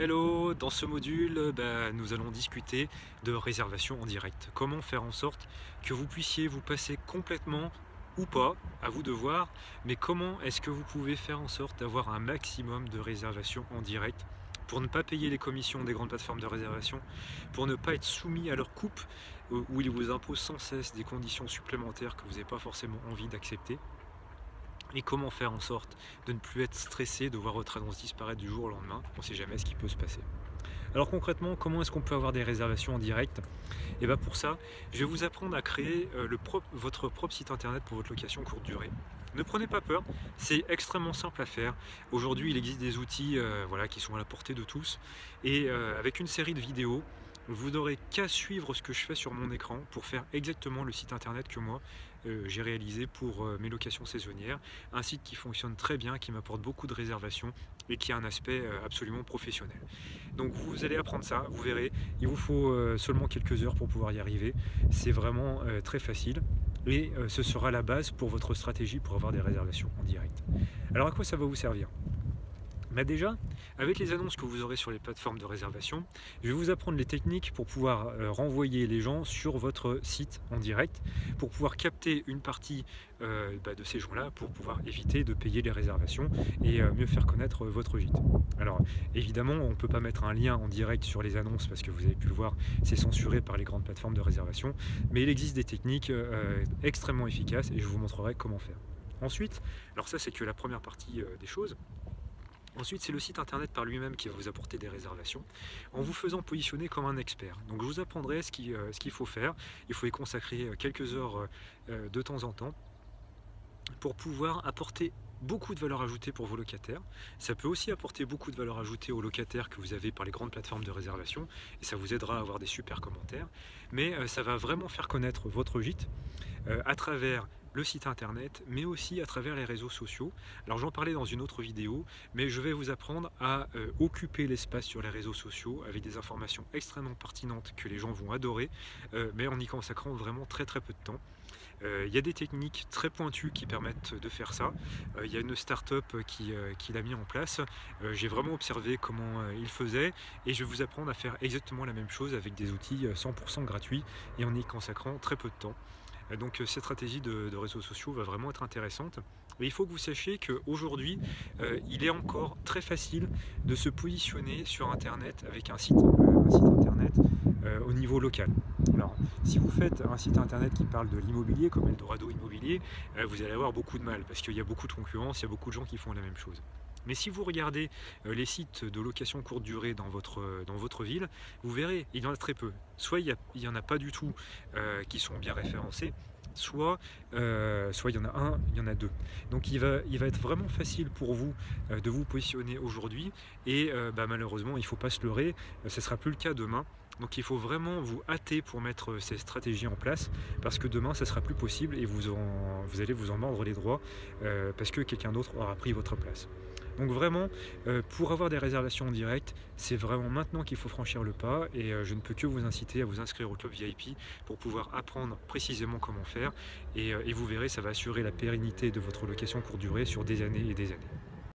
Hello, dans ce module, nous allons discuter de réservation en direct. Comment faire en sorte que vous puissiez vous passer complètement ou pas, à vous de voir, mais comment est-ce que vous pouvez faire en sorte d'avoir un maximum de réservations en direct pour ne pas payer les commissions des grandes plateformes de réservation, pour ne pas être soumis à leur coupe où ils vous imposent sans cesse des conditions supplémentaires que vous n'avez pas forcément envie d'accepter. Et comment faire en sorte de ne plus être stressé, de voir votre annonce disparaître du jour au lendemain, on ne sait jamais ce qui peut se passer. Alors concrètement, comment est-ce qu'on peut avoir des réservations en direct? Et bien pour ça, je vais vous apprendre à créer votre propre site internet pour votre location courte durée. Ne prenez pas peur, c'est extrêmement simple à faire. Aujourd'hui, il existe des outils voilà, qui sont à la portée de tous. Et avec une série de vidéos, vous n'aurez qu'à suivre ce que je fais sur mon écran pour faire exactement le site internet que moi j'ai réalisé pour mes locations saisonnières. Un site qui fonctionne très bien, qui m'apporte beaucoup de réservations et qui a un aspect absolument professionnel. Donc vous allez apprendre ça, vous verrez, il vous faut seulement quelques heures pour pouvoir y arriver. C'est vraiment très facile et ce sera la base pour votre stratégie pour avoir des réservations en direct. Alors à quoi ça va vous servir? Déjà, avec les annonces que vous aurez sur les plateformes de réservation, je vais vous apprendre les techniques pour pouvoir renvoyer les gens sur votre site en direct, pour pouvoir capter une partie de ces gens-là, pour pouvoir éviter de payer les réservations et mieux faire connaître votre gîte. Alors évidemment, on ne peut pas mettre un lien en direct sur les annonces parce que vous avez pu le voir, c'est censuré par les grandes plateformes de réservation, mais il existe des techniques extrêmement efficaces et je vous montrerai comment faire. Ensuite, alors ça c'est que la première partie des choses. Ensuite, c'est le site internet par lui-même qui va vous apporter des réservations en vous faisant positionner comme un expert. Donc je vous apprendrai ce qu'il faut faire. Il faut y consacrer quelques heures de temps en temps pour pouvoir apporter beaucoup de valeur ajoutée pour vos locataires. Ça peut aussi apporter beaucoup de valeur ajoutée aux locataires que vous avez par les grandes plateformes de réservation et ça vous aidera à avoir des super commentaires. Mais ça va vraiment faire connaître votre gîte à travers le site internet, mais aussi à travers les réseaux sociaux. Alors j'en parlais dans une autre vidéo, mais je vais vous apprendre à occuper l'espace sur les réseaux sociaux avec des informations extrêmement pertinentes que les gens vont adorer, mais en y consacrant vraiment très peu de temps. Il y a des techniques très pointues qui permettent de faire ça. Il y a une start-up qui l'a mis en place. J'ai vraiment observé comment il faisait et je vais vous apprendre à faire exactement la même chose avec des outils 100% gratuits et en y consacrant très peu de temps. Donc cette stratégie de réseaux sociaux va vraiment être intéressante. Et il faut que vous sachiez qu'aujourd'hui, il est encore très facile de se positionner sur Internet avec un site Internet au niveau local. Alors, si vous faites un site Internet qui parle de l'immobilier, comme Eldorado Immobilier, vous allez avoir beaucoup de mal parce qu'il y a beaucoup de concurrence, il y a beaucoup de gens qui font la même chose. Mais si vous regardez les sites de location courte durée dans votre ville, vous verrez, il y en a très peu. Soit il n'y en a pas du tout qui sont bien référencés, soit il y en a un, il y en a deux. Donc il va être vraiment facile pour vous de vous positionner aujourd'hui et malheureusement, il ne faut pas se leurrer, ce ne sera plus le cas demain. Donc il faut vraiment vous hâter pour mettre ces stratégies en place parce que demain ça sera plus possible et vous allez vous en mordre les doigts parce que quelqu'un d'autre aura pris votre place. Donc vraiment, pour avoir des réservations en direct, c'est vraiment maintenant qu'il faut franchir le pas et je ne peux que vous inciter à vous inscrire au club VIP pour pouvoir apprendre précisément comment faire et vous verrez, ça va assurer la pérennité de votre location courte durée sur des années et des années.